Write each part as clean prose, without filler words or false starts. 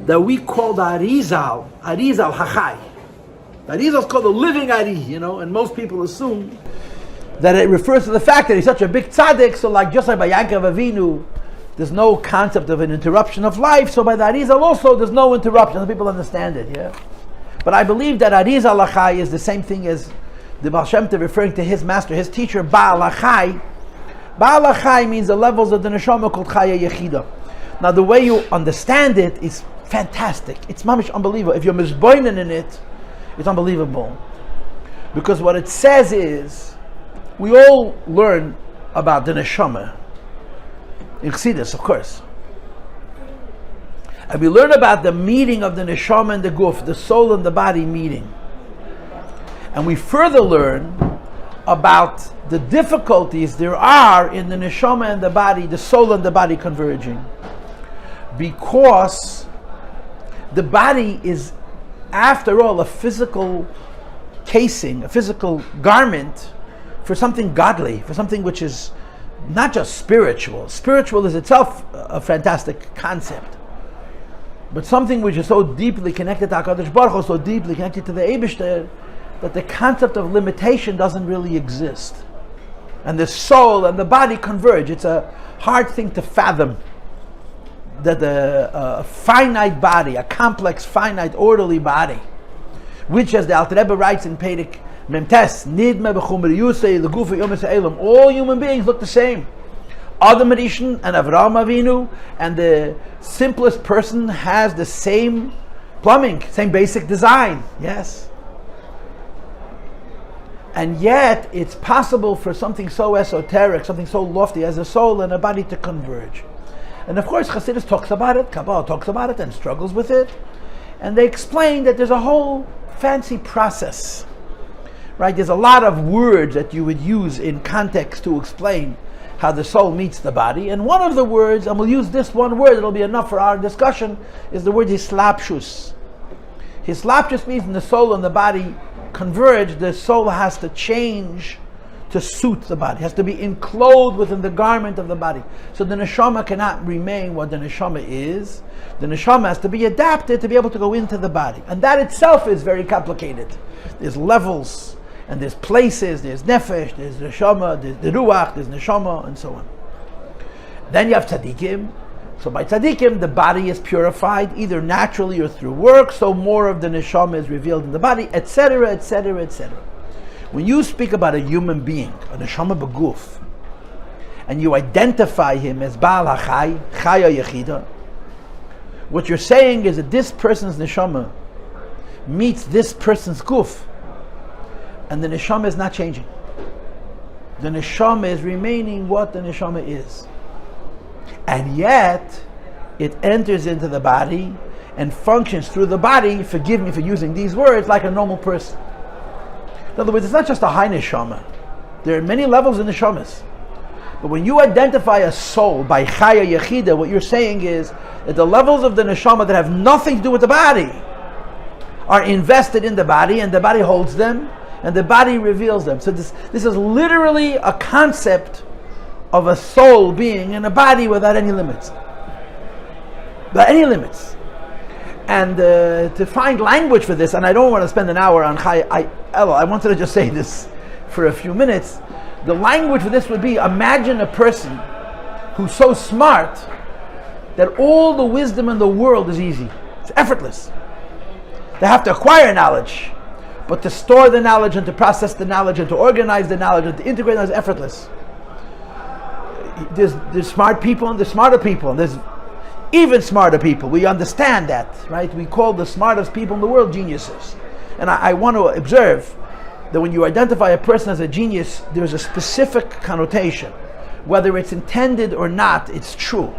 That we call the Arizal Hachai. The Arizal is called the living Ari, and most people assume that it refers to the fact that he's such a big tzaddik, so just like by Yaakov Avinu, there's no concept of an interruption of life, so by the Arizal also there's no interruption, people understand it, yeah? But I believe that Arizal Hachai is the same thing as the Baal Shem Tov referring to his master, his teacher, Baal Hachai. Baal Hachai means the levels of the neshama called Chaya Yechida. Now the way you understand it is fantastic. It's mamish unbelievable. If you're mizboinen in it, it's unbelievable. Because what it says is, we all learn about the neshama in Chassidus, of course. And we learn about the meeting of the neshama and the guf, the soul and the body meeting. And we further learn about the difficulties there are in the neshama and the body, the soul and the body converging. Because the body is, after all, a physical casing, a physical garment for something godly, for something which is not just spiritual. Spiritual is itself a fantastic concept. But something which is so deeply connected to HaKadosh Baruch Hu, so deeply connected to the Eibishter, that the concept of limitation doesn't really exist. And the soul and the body converge. It's a hard thing to fathom that a finite body, a complex, finite, orderly body, which, as the Alter Rebbe writes in Perek Memtes, Nidme b'chumer yusei l'gufa yomes ha'elam, all human beings look the same. Adam Rishon and Avraham Avinu, and the simplest person has the same plumbing, same basic design, yes. And yet, it's possible for something so esoteric, something so lofty as a soul and a body to converge. And of course, Chassidus talks about it, Kabbalah talks about it and struggles with it. And they explain that there's a whole fancy process, right? There's a lot of words that you would use in context to explain how the soul meets the body. And one of the words, and we'll use this one word, it'll be enough for our discussion, is the word hislapshus. Hislapshus means when the soul and the body converge, the soul has to change to suit the body, has to be enclosed within the garment of the body. So the neshama cannot remain what the neshama is. The neshama has to be adapted to be able to go into the body. And that itself is very complicated. There's levels, and there's places, there's nefesh, there's neshama, there's the ruach, there's neshama, and so on. Then you have tzaddikim. So by tzaddikim, the body is purified, either naturally or through work, so more of the neshama is revealed in the body, etc., etc., etc. When you speak about a human being, a neshama b'guf, and you identify him as Baal HaChai, Chaya Yechida, what you're saying is that this person's neshama meets this person's guf, and the neshama is not changing. The neshama is remaining what the neshama is. And yet, it enters into the body and functions through the body, forgive me for using these words, like a normal person. In other words, it's not just a high neshama. There are many levels in neshamas. But when you identify a soul by Chaya Yechida, what you're saying is that the levels of the neshama that have nothing to do with the body are invested in the body, and the body holds them, and the body reveals them. So this is literally a concept of a soul being in a body without any limits. Without any limits. And to find language for this, and I don't want to spend an hour on I wanted to just say this for a few minutes. The language for this would be, imagine a person who's so smart that all the wisdom in the world is easy. It's effortless. They have to acquire knowledge, but to store the knowledge and to process the knowledge and to organize the knowledge and to integrate it is effortless. There's smart people and there's smarter people, and there's even smarter people. We understand that, right? We call the smartest people in the world geniuses. And I want to observe that when you identify a person as a genius, there's a specific connotation. Whether it's intended or not, it's true.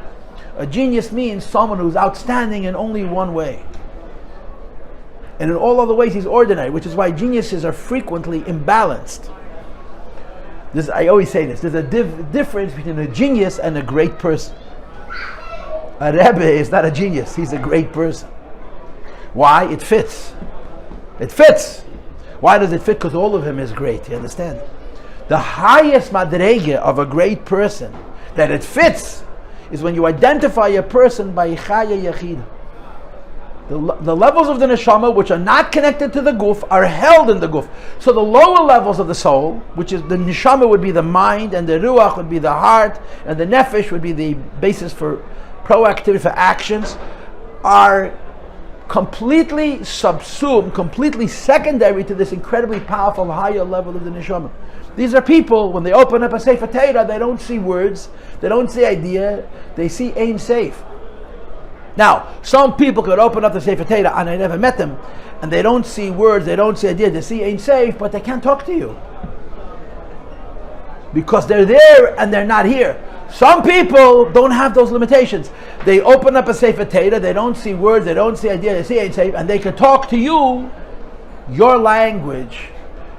A genius means someone who's outstanding in only one way. And in all other ways he's ordinary, which is why geniuses are frequently imbalanced. I always say this, there's a difference between a genius and a great person. A rebbe is not a genius, he's a great person. Why? It fits. It fits. Why does it fit? Because all of him is great, you understand? The highest madrege of a great person that it fits is when you identify a person by Chaya Yechida. The levels of the neshama which are not connected to the guf are held in the guf. So the lower levels of the soul, which is the neshama would be the mind, and the ruach would be the heart, and the nefesh would be the basis for proactivity, for actions, are completely subsumed, completely secondary to this incredibly powerful higher level of the neshama. These are people, when they open up a Sefer Torah, they don't see words, they don't see idea, they see Ein Seif. Now, some people could open up the Sefer Torah, and I never met them, and they don't see words, they don't see idea, they see Ein Seif, but they can't talk to you. Because they're there and they're not here. Some people don't have those limitations. They open up a Sefer Torah, they don't see words, they don't see idea, they see Ein Seif, and they can talk to you, your language.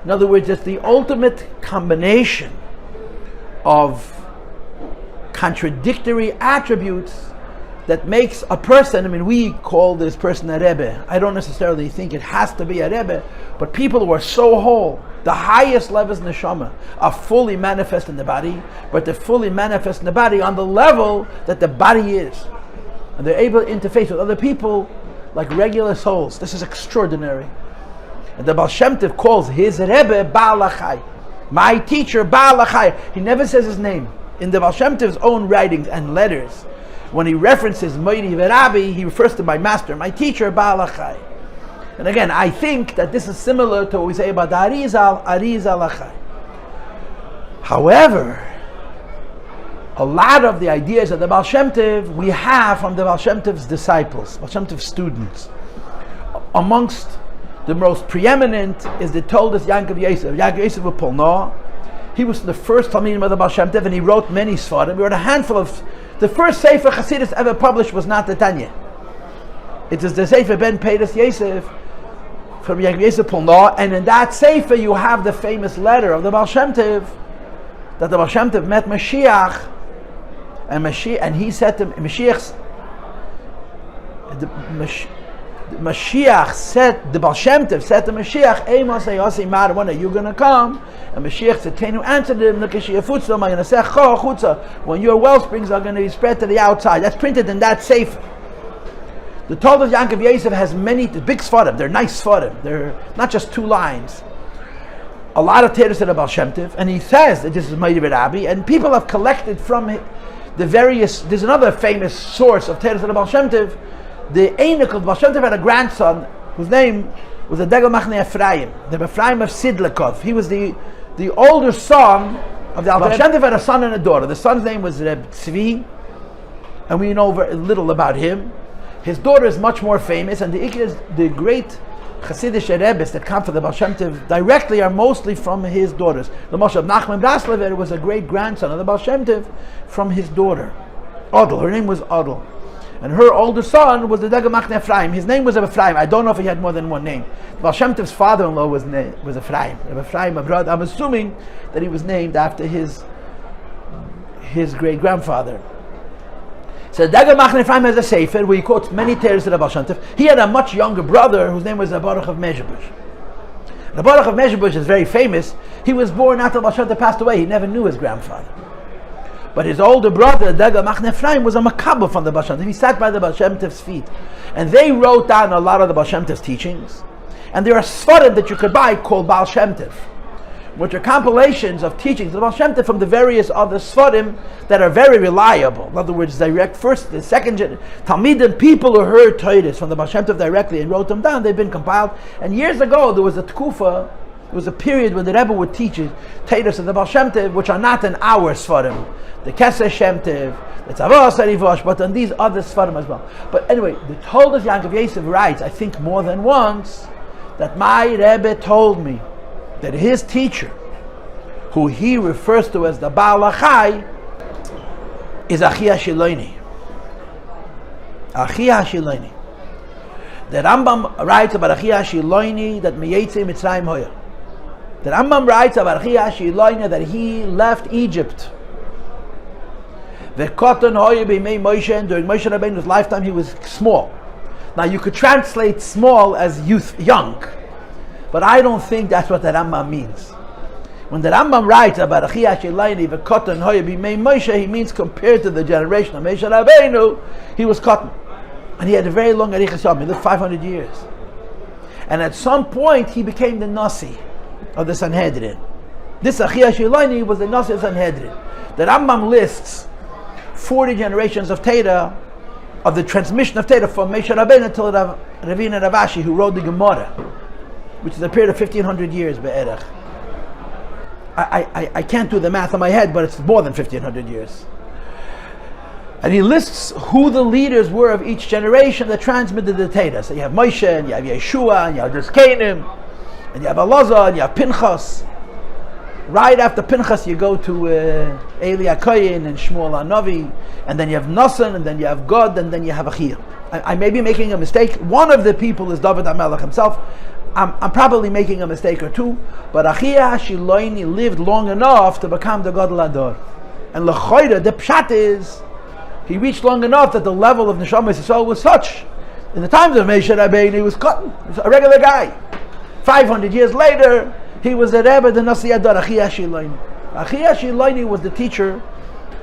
In other words, it's the ultimate combination of contradictory attributes that makes a person, I mean, we call this person a rebbe. I don't necessarily think it has to be a rebbe, but people who are so whole, the highest levels neshama, are fully manifest in the body, but they're fully manifest in the body on the level that the body is. And they're able to interface with other people like regular souls. This is extraordinary. And the Baal Shem Tov calls his rebbe Baal Achei. My teacher, Baal Achei. He never says his name. In the Baal Shem Tov's own writings and letters, when he references Moiri V'Rabbi, he refers to my master, my teacher, Baal Achei. And again, I think that this is similar to what we say about the Arizal Achei. However, a lot of the ideas of the Baal Shem Tov we have from the Baal Shem Tov's disciples, Baal Shem Tov's students. Amongst the most preeminent is the Toldos Yankov Yosef. Yankov Yosef Paltiel. He was the first Talmidim of the Baal Shem Tov, and he wrote many Sfarim. He wrote a handful of. The first Sefer Chassidus ever published was not the Tanya. It is the Sefer Ben Peiros Yosef from Yankov Yosef Paltiel, and in that Sefer you have the famous letter of the Baal Shem Tov that the Baal Shem Tov met Mashiach, and he said to Mashiach, Mashiach said, the Baal Shem Tov said to Mashiach, when are you going to come? And Mashiach said, Tenu answered him, when your wellsprings are going to be spread to the outside. That's printed in that Sefer. The Toldos Yankov Yosef has many big Sfarim. They're nice Sfarim. They're not just 2 lines. A lot of Teres of the Baal Shem Tov, and he says that this is Moiri V'Rabbi, and people have collected from the various. There's another famous source of Teres of the Baal Shem Tov. The Einik of Baal Shem Tov had a grandson whose name was the Degel Machne Ephraim, the Ephraim of Sidlikov. He was the older son of the Baal Shem Tov had a son and a daughter. The son's name was Reb Tzvi, and we know very little about him. His daughter is much more famous, and the great Hasidic Rebbes that come from the Baal Shem Tov directly are mostly from his daughters. The Moshe of Nachman Breslever was a great grandson of the Baal Shem Tov from his daughter, Odel. Her name was Odel. And her older son was the Degel Machne Ephraim. His name was Ephraim. I don't know if he had more than one name. Baal Shem Tov's father-in-law was Ephraim. Ephraim, my brother. I'm assuming that he was named after his great-grandfather. So Degel Machne Ephraim has a sefer where he quotes many Teres of the Baal Shem Tov. He had a much younger brother whose name was the Baruch of Mezhebush. The Baruch of Mezhebush is very famous. He was born after Baal Shem Tov passed away. He never knew his grandfather. But his older brother, Degel Machne Ephraim, was a makabel from the Baal Shem Tov. He sat by the Baal Shem Tov's feet. And they wrote down a lot of the Baal Shem Tov's teachings. And there are Sfarim that you could buy called Baal Shem Tov, which are compilations of teachings of the Baal Shem Tov from the various other Sfarim that are very reliable. In other words, direct first, the second Talmidim, people who heard Torahs from the Baal Shem Tov directly and wrote them down, they've been compiled. And years ago, there was a tkufa, there was a period when the Rebbe would teach Torahs of the Baal Shem Tov, which are not in our Sfarim. The Kesser Shem Tov, the Tzavos Arivosh, but on these other Sfarim as well. But anyway, the Toldos Yankov Yosef writes, I think more than once, that my Rebbe told me that his teacher, who he refers to as the Baal Achei, is Achei Hashiloini. Achei Hashiloini. The Rambam writes about Achei Hashiloini that Meyetze Mitzrayim Hoya. The Rambam writes about Achei Hashiloini that he left Egypt. The Koton Hoya B'Mei Moshe, and during Moshe Rabbeinu's lifetime he was small. Now you could translate small as youth, young, but I don't think that's what the Rambam means. When the Rambam writes about Achei Temimim v'Katan Hoya b'Mei Moshe, he means compared to the generation of Moshe Rabbeinu, he was Katan. And he had a very long Arichas Yom. He lived 500 years. And at some point, he became the Nasi of the Sanhedrin. This Achei Temimim was the Nasi of Sanhedrin. The Rambam lists 40 generations of Torah, of the transmission of Torah from Moshe Rabbeinu until Ravina Ravashi, who wrote the Gemara, which is a period of 1500 years, be'erach. I can't do the math on my head, but it's more than 1500 years. And he lists who the leaders were of each generation that transmitted the Torah. So you have Moshe, and you have Yeshua, and you have Zkanim, and you have Elazar, and you have Pinchas. Right after Pinchas, you go to Eli HaKohen and Shmuel HaNavi, and then you have Nasan, and then you have God, and then you have Achia. I may be making a mistake. One of the people is David HaMelech himself. I'm probably making a mistake or two, but Achei Temimim lived long enough to become the Gadol Hador. And L'choira, the pshat is, he reached long enough that the level of Neshama Yisrael was such. In the times of Moshe Rabbeinu, he was cotton. He was a regular guy. 500 years later, he was the Rebbe, the Nasi Hador, Achei Temimim. Achei Temimim was the teacher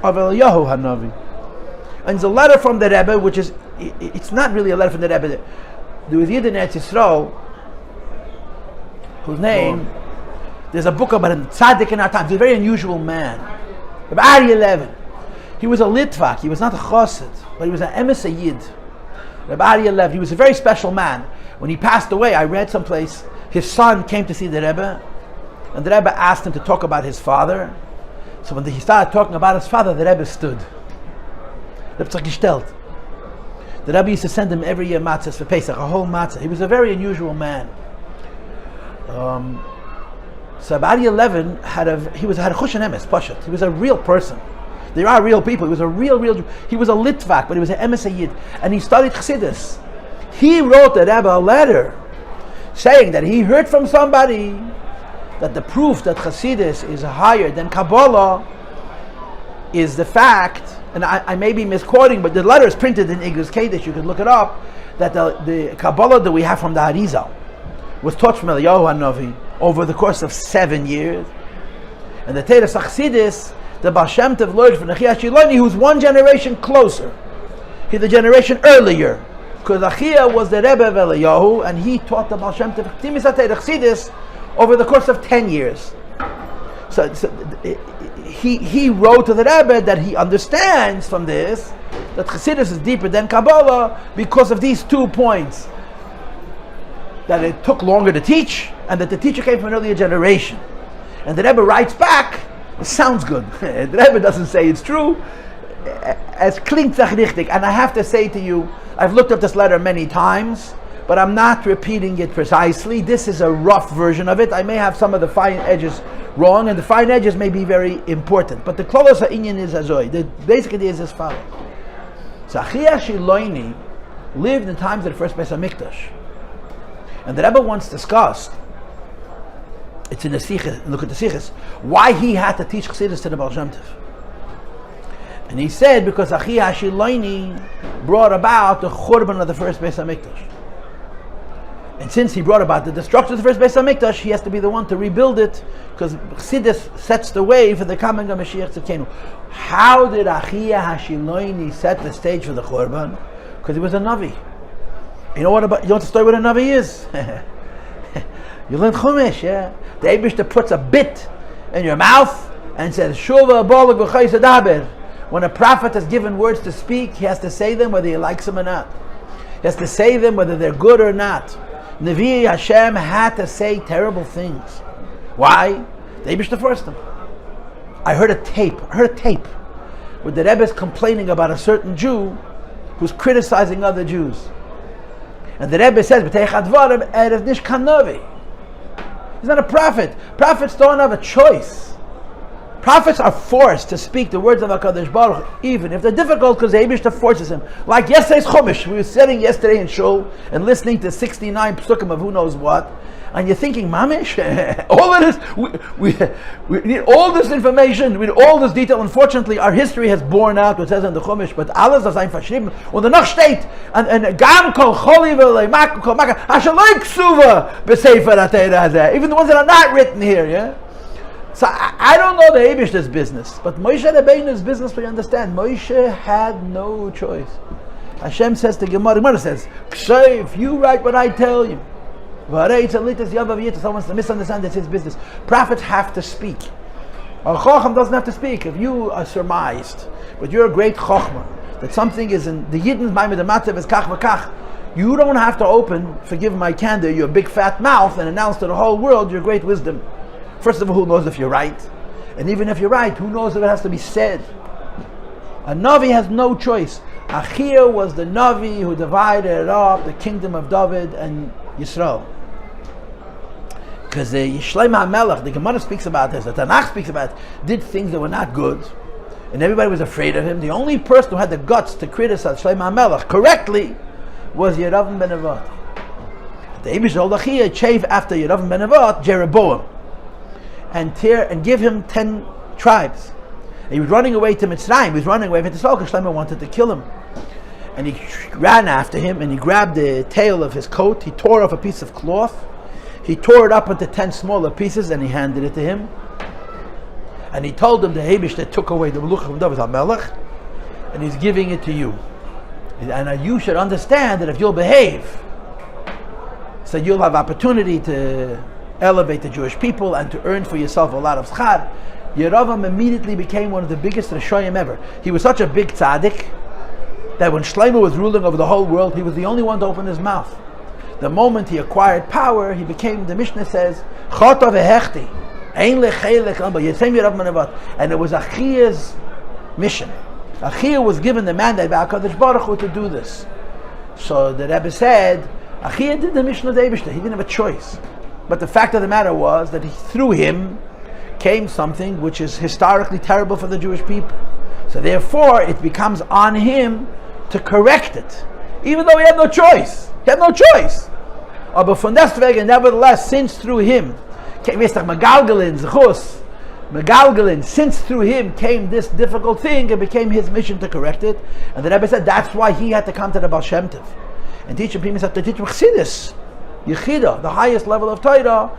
of Eliyahu HaNavi. And it's a letter from the Rebbe, which is, it's not really a letter from the Rebbe. There was Yid in Eretz Yisrael, whose name, there's a book about him, Tzaddik in our times. He's a very unusual man. Rabbi Ari 11. He was a Litvak, he was not a Chassid, but he was an Emes Yid. Rabbi Ari 11, he was a very special man. When he passed away, I read someplace, his son came to see the Rebbe, and the Rebbe asked him to talk about his father. So when he started talking about his father, the Rebbe stood. The Rebbe gestellt. The Rebbe used to send him every year matzahs for Pesach, a whole matzah. He was a very unusual man. So Rabbi 11 had a chushan emes, pashat. He was a real person. There are real people. He was a real. He was a Litvak, but he was an emes yid, and he studied Chassidus. He wrote the Rebbe a letter saying that he heard from somebody that the proof that Chassidus is higher than Kabbalah is the fact, and I may be misquoting, but the letter is printed in Igros Kodesh. You can look it up. That the Kabbalah that we have from the Arizal was taught from Eliyahu HaNavi over the course of 7 years. And the Torah Chassidus, the Baal Shem Tov learned from Achei Temimim, who's one generation closer. He's the generation earlier. Because Achia was the Rebbe of Eliyahu, and he taught the Baal Shem Tov Chassidus over the course of 10 years. So he wrote to the Rebbe that he understands from this that Chassidus is deeper than Kabbalah because of these 2 points. That it took longer to teach, and that the teacher came from an earlier generation. And the Rebbe writes back, it sounds good. The Rebbe doesn't say it's true. Es klingt sich richtig. And I have to say to you, I've looked up this letter many times, but I'm not repeating it precisely. This is a rough version of it. I may have some of the fine edges wrong, and the fine edges may be very important. But the klolos ha'inyan is azoy. The basic idea is as follows. So Achei Temimim lived in the times of the first Beis Hamikdash. And the Rebbe once discussed, it's in the Sichos, look at the Sichos, why he had to teach Chassidus to the Baal Shem Tov. And he said, because Achei Temimim brought about the Churban of the first Beis Hamikdash. And since he brought about the destruction of the first Beis Hamikdash, he has to be the one to rebuild it, because Chassidus sets the way for the coming of Mashiach Tzidkenu. How did Achei Temimim set the stage for the Churban? Because he was a Navi. You know what the story what a Navi is? You learn Chumash, yeah? The Eibishter puts a bit in your mouth and says, Shuva Balag V'chai Sadaber. When a prophet has given words to speak, he has to say them whether he likes them or not. He has to say them whether they're good or not. Nevi Hashem had to say terrible things. Why? The Eibishter forced them. I heard a tape where the Rebbe is complaining about a certain Jew who's criticizing other Jews. And the Rebbe says, he's not a prophet. Prophets don't have a choice. Prophets are forced to speak the words of HaKadosh Baruch Hu, even if they're difficult, because the Eibishter forces him. Like yesterday's Chumash, we were sitting yesterday in Shul and listening to 69 psukim of who knows what, and you're thinking, Mamish, all of this, we need all this information, we need all this detail. Unfortunately, our history has borne out what it says in the Chumash, but alles das ein verschrieben, und the noch steht, and gam kol choli v'leimak kol maka, asher lo iksuva b'sefer HaTorah hazeh, even the ones that are not written here, yeah? So I don't know the Eibishter's business, but Moshe Rabbeinu's business, we understand. Moshe had no choice. Hashem says to Gemara says, if you write what I tell you, someone wants to misunderstand, it's his business. Prophets have to speak. A Chacham doesn't have to speak. If you are surmised, but you're a great Chachma, that something is in the Yidden's mind with the Matzav is kach v'kach, you don't have to open, forgive my candor, your big fat mouth and announce to the whole world your great wisdom. First of all, who knows if you're right? And even if you're right, who knows if it has to be said? A Navi has no choice. Achia was the Navi who divided up the kingdom of David and Yisrael. Because the Shlomo HaMelech, the Gemara speaks about this, the Tanakh speaks about it, did things that were not good, and everybody was afraid of him. The only person who had the guts to criticize Shlomo HaMelech correctly was Yeravim ben Nevat. The Eibush told Achia, chave after Yeravim ben Nevat, Jeroboam, and give him 10 tribes. And he was running away to Mitzrayim, he was running away from Yisrael because Shlomo wanted to kill him. And he ran after him, and he grabbed the tail of his coat, he tore off a piece of cloth, he tore it up into 10 smaller pieces, and he handed it to him. And he told him the Eibush that took away the Melucha from David HaMelech, and he's giving it to you. And you should understand that if you'll behave, so you'll have opportunity to elevate the Jewish people and to earn for yourself a lot of schar. Yeravam immediately became one of the biggest Rishoyim ever. He was such a big tzaddik that when Shlomo was ruling over the whole world, he was the only one to open his mouth. The moment he acquired power, he became, the Mishnah says, Chota vehechti, ein lechelek amba, Yesem Yerav Menevat. And it was Achia's mission. Achia was given the mandate by HaKadosh Baruch Hu to do this. So the Rebbe said, Achia did the mission of the Eibishter. He didn't have a choice. But the fact of the matter was that through him came something which is historically terrible for the Jewish people. So therefore, it becomes on him to correct it, even though he had no choice. He had no choice. But von deswegen, nevertheless, since through him came Megalgalin, since through him came this difficult thing, it became his mission to correct it. And the Rebbe said that's why he had to come to the Baal Shem Tov and teach him. He had to teach him Chassidus, Yechida, the highest level of Torah,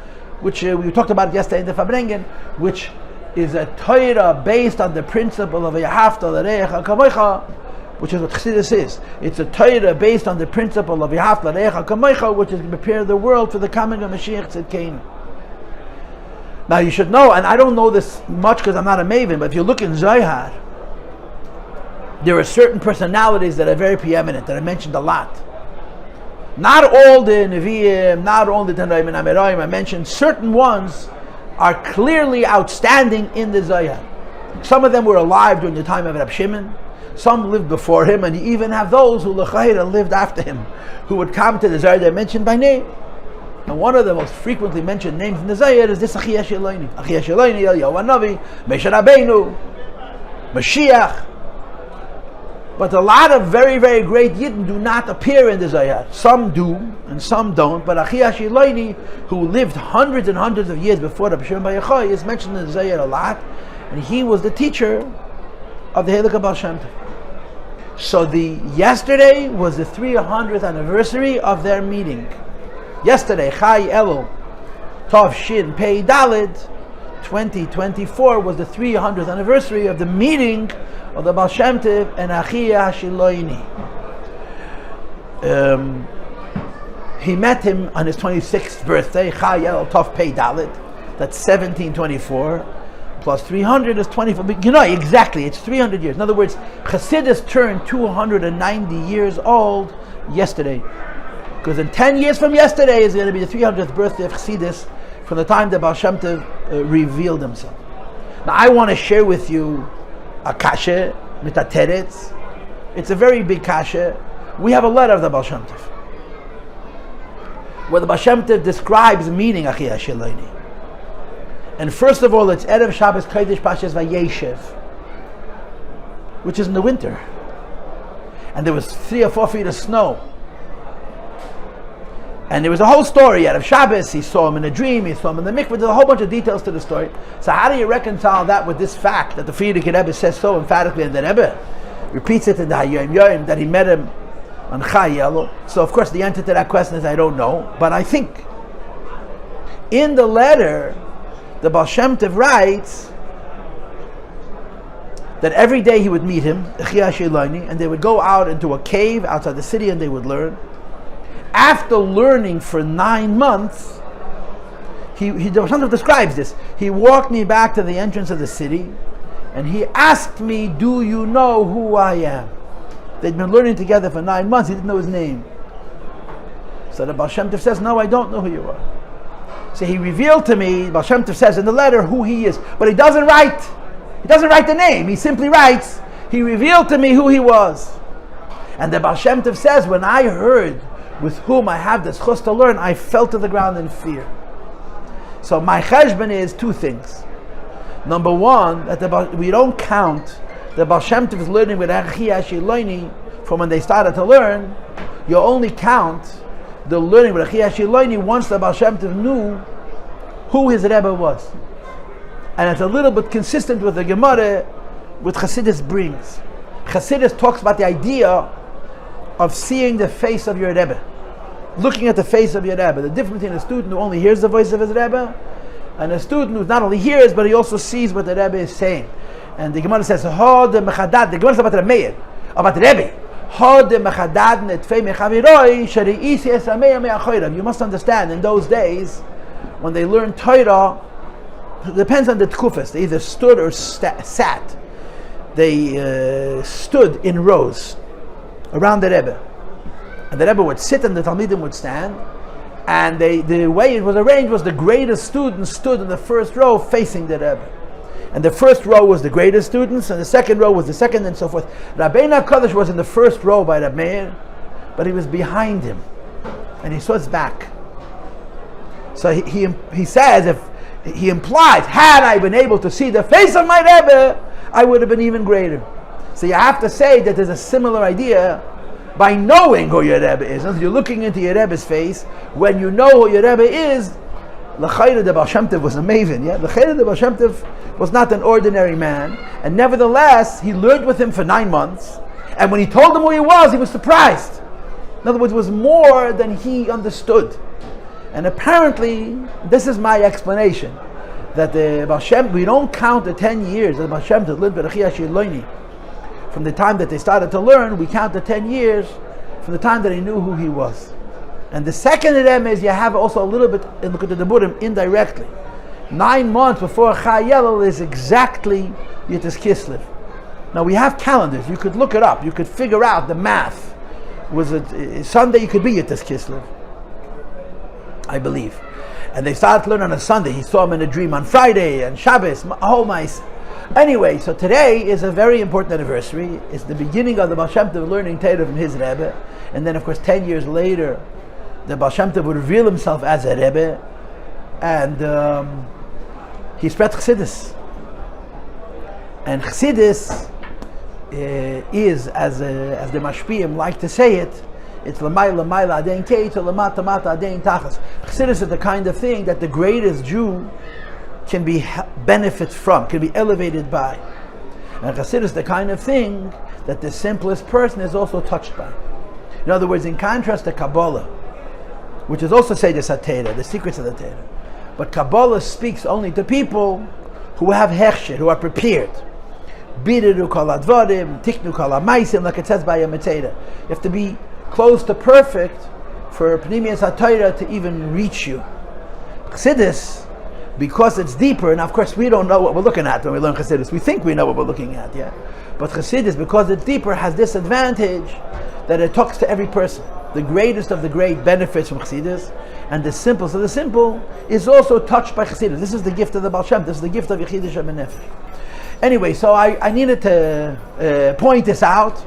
which we talked about yesterday in the Fabrengen, which is a Torah based on the principle of Yahafta l'reich kamoicha, which is what Chassidus is. It's a Torah based on the principle of Yahafta l'reich kamoicha, which is to prepare the world for the coming of Mashiach Tzidkeinu. Now you should know, and I don't know this much because I'm not a maven, but if you look in Zohar, there are certain personalities that are very preeminent, that are mentioned a lot. Not all the Nevi'im, not all the Tanoim and Ameroim, I mentioned certain ones are clearly outstanding in the Zohar. Some of them were alive during the time of Rab Shimon, some lived before him, and you even have those who l'chayra lived after him, who would come to the Zohar, they're mentioned by name. And one of the most frequently mentioned names in the Zohar is this Achei Temimim. Achei Temimim, Eliyahu Hanavi, Moshe Rabbeinu, Mashiach. But a lot of very, very great Yidden do not appear in the Zohar. Some do, and some don't. But Achei Temimim, who lived hundreds and hundreds of years before Rabbi Shimon Bar Yochai, is mentioned in the Zohar a lot. And he was the teacher of the Heilige Baal Shem Tov. So yesterday was the 300th anniversary of their meeting. Yesterday, Chai Elul, Tov Shin Pei Dalid, 2024 was the 300th anniversary of the meeting of the Baal Shem Tov and Achei Temimim. He met him on his 26th birthday, Chai Elul Tov Pei Dalid. That's 1724 plus 300 is 24. You know exactly, it's 300 years. In other words, Chassidus turned 290 years old yesterday. Because in 10 years from yesterday is going to be the 300th birthday of Chassidus, from the time that Baal Shem Tov revealed himself. Now I want to share with you a kasha, mitateretz. It's a very big kasha. We have a letter of the Baal Shem Tov, where the Baal Shem Tov describes meeting Achei Temimim. And first of all, it's Erev Shabbos Kodesh Pashas Vayeshev, which is in the winter. And there was 3 or 4 feet of snow. And there was a whole story out of Shabbos. He saw him in a dream, he saw him in the mikveh. There's a whole bunch of details to the story. So how do you reconcile that with this fact that the Frierdiker Rebbe says so emphatically, and the Rebbe repeats it in the Hayom Yom that he met him on Chai Elul? So of course the answer to that question is I don't know, but I think in the letter the Baal Shem Tov writes that every day he would meet him, and they would go out into a cave outside the city and they would learn. After learning for 9 months, the Baal Shem Tov describes this. He walked me back to the entrance of the city and he asked me, do you know who I am? They'd been learning together for 9 months, he didn't know his name. So the Baal Shem Tov says, no, I don't know who you are. So he revealed to me, Baal Shem Tov says in the letter, who he is. But he doesn't write. He doesn't write the name. He simply writes, he revealed to me who he was. And the Baal Shem Tov says, when I heard with whom I have the zchus to learn, I fell to the ground in fear. So my cheshbon is 2 things. Number one, that we don't count the Baal Shem Tov's learning with Achei Temimim from when they started to learn. You only count the learning with Achei Temimim once the Baal Shem Tov knew who his rebbe was. And it's a little bit consistent with the Gemara, with Chassidus brings. Chassidus talks about the idea of seeing the face of your rebbe, looking at the face of your rebbe. The difference between a student who only hears the voice of his rebbe and a student who not only hears but he also sees what the rebbe is saying. And the Gemara says, the Gemara is about the Meir, about the rebbe. You must understand, in those days, when they learned Torah, it depends on the tkufas. They either stood or sat. They stood in rows around the Rebbe. And the Rebbe would sit and the Talmidim would stand. And the way it was arranged was the greatest students stood in the first row facing the Rebbe. And the first row was the greatest students, and the second row was the second, and so forth. Rabbeinu HaKadosh was in the first row by Reb Meir, but he was behind him. And he saw his back. So he says, he implies, had I been able to see the face of my Rebbe, I would have been even greater. So you have to say that there's a similar idea by knowing who your Rebbe is. You're looking into your Rebbe's face. When you know who your Rebbe is, L'chayra the Baal Shem Tov was a maven. Yeah? L'chayra the Baal Shem Tov was not an ordinary man. And nevertheless, he learned with him for 9 months. And when he told him who he was surprised. In other words, it was more than he understood. And apparently, this is my explanation, that the Baal Shem, we don't count the 10 years that the Baal Shem Tov lived with Achei Temimim. From the time that they started to learn, we count the 10 years from the time that he knew who he was. And the second of them is you have also a little bit in the Deburim indirectly. 9 months before Chayel is exactly Yitzchak Kislev. Now we have calendars, you could look it up, you could figure out the math. Was it Sunday? It could be Yitzchak Kislev, I believe. And they started to learn on a Sunday. He saw him in a dream on Friday and Shabbos, whole mice. Anyway, so today is a very important anniversary. It's the beginning of the Baal Shem Tov learning Torah from his Rebbe. And then of course 10 years later, the Baal Shem Tov would reveal himself as a Rebbe. And he spread Chassidus. And Chassidus is, as the Mashpiyim like to say it, it's l'mayla adein kei to l'mata mata adein tachas. Chassidus is the kind of thing that the greatest Jew can be benefit from, can be elevated by. And Chassidus is the kind of thing that the simplest person is also touched by. In other words, in contrast to Kabbalah, which is also Seidus HaTorah, the secrets of the Torah. But Kabbalah speaks only to people who have hechsher, who are prepared. Bidiru kol advarim, tiknu kol hamaisim, like it says by a Torah. You have to be close to perfect for Pnimius HaTorah to even reach you. Chassidus, because it's deeper, and of course we don't know what we're looking at when we learn Chassidus. We think we know what we're looking at, yeah? But Chassidus, because it's deeper, has this advantage that it talks to every person. The greatest of the great benefits from Chassidus, and the simplest of the simple is also touched by Chassidus. This is the gift of the Baal Shem, this is the gift of Yechidah Shemenefesh. Anyway, so I needed to point this out.